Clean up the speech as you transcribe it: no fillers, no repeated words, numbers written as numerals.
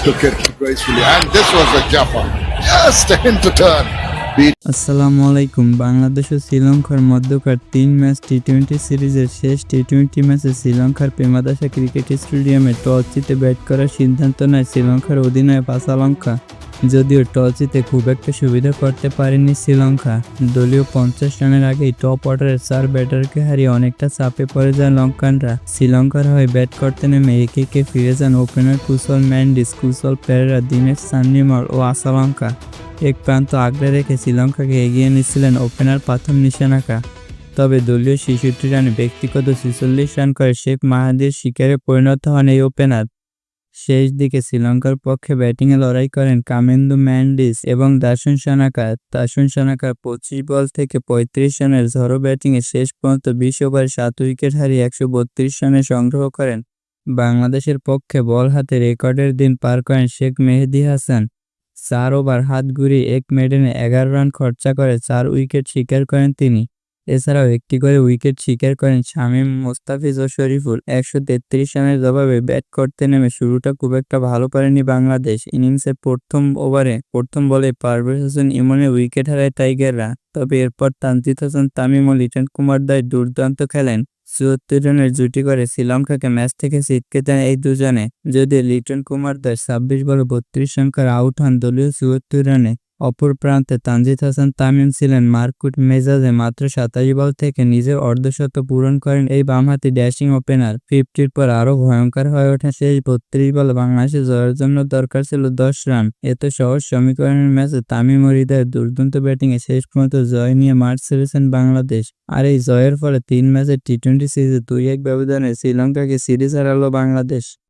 took it gracefully. And this was a jumper. Just a hint to turn. আসসালামু আলাইকুম। বাংলাদেশ ও শ্রীলঙ্কার মধ্যকার 3 match টি-20 সিরিজের শেষ টি-20 ম্যাচে শ্রীলঙ্কার প্রেমাদাসা ক্রিকেট স্টেডিয়ামে টস জিতে ব্যাট করার সিদ্ধান্ত নেয় শ্রীলঙ্কার অধিনায়ক আসালঙ্কা। যদিও টস জিতে খুব একটা সুবিধা করতে পারেনি শ্রীলঙ্কা। দলীয় 50 রানের আগেই টপ অর্ডারের 4 ব্যাটারকে হারিয়ে অনেকটা চাপে পড়ে যায় লঙ্কানরা। শ্রীলঙ্কার হয়ে ব্যাট করতে নেমে একে ফিরে যান ওপেনার কুশল ম্যান্ডিস, কুশল পেরেরা, দীনেশ চান্ডিমাল ও আসালঙ্কা। এক প্রান্ত আগলে রেখে শ্রীলঙ্কাকে এগিয়ে নিচ্ছিলেন ওপেনার প্রথম নিশানাকা। তবে দলীয় 66 রানে ব্যক্তিগত 46 রান করে শেখ মাহাদির শিকারে পরিণত হন এই ওপেনার। শেষ দিকে শ্রীলঙ্কার পক্ষে ব্যাটিংয়ে লড়াই করেন কামেন্দু ম্যান্ডিস এবং দাসুন সানাকা। 25 বল থেকে 35 রানের ঝড়ো ব্যাটিংয়ে শেষ পর্যন্ত 20 ওভারে 7 উইকেট হারিয়ে 132 রানে সংগ্রহ করেন। বাংলাদেশের পক্ষে বল হাতে রেকর্ডের দিন পার করেন শেখ মেহেদী হাসান। 4 ওভার হাত ঘুরিয়ে এক মেডেনে 11 রান খরচা করে 4 উইকেট শিকার করেন তিনি। এছাড়াও একটি করে উইকেট শিকার করেন শামীম, মোস্তাফিজ ও শরীফুল। 133 রানের জবাবে ব্যাট করতে নেমে শুরুটা খুব একটা ভালো করেনি বাংলাদেশ। ইনিংসের প্রথম বলে পারভেজ হোসেন ইমনের উইকেট হারায় টাইগাররা। তবে এরপর তানজিদ হাসান তামিম ও লিটন কুমার দাস দুর্দান্ত খেলেন। 74 রানের জুটি করে শ্রীলঙ্কাকে ম্যাচ থেকে ছিটকে দেন এই দুজনে। যদিও লিটন কুমার দাস 26 বলে 32 রান করে আউট হন দলীয় 74 রানে। অপর প্রান্তে তানজিদ হাসান তামিম ছিলেন মারকুট মেজাজে। মাত্র 27 বল থেকে নিজের অর্ধশত পূরণ করেন এই বামহাতি ড্যাশিং ওপেনার। 50-র পর আরও ভয়ঙ্কর হয়ে ওঠে শেষ 32 বলে। বাংলাদেশের জয়ের জন্য দরকার ছিল 10 রান। এত সহজ সমীকরণের ম্যাচে তামিম ও হৃদয়ের দুর্দান্ত ব্যাটিংয়ে শেষ পর্যন্ত জয় নিয়ে মাঠ ছেড়েছেন বাংলাদেশ। আর এই জয়ের ফলে 3 ম্যাচের টি-20 সিরিজে 2-1 ব্যবধানে শ্রীলঙ্কাকে সিরিজ হারালো বাংলাদেশ।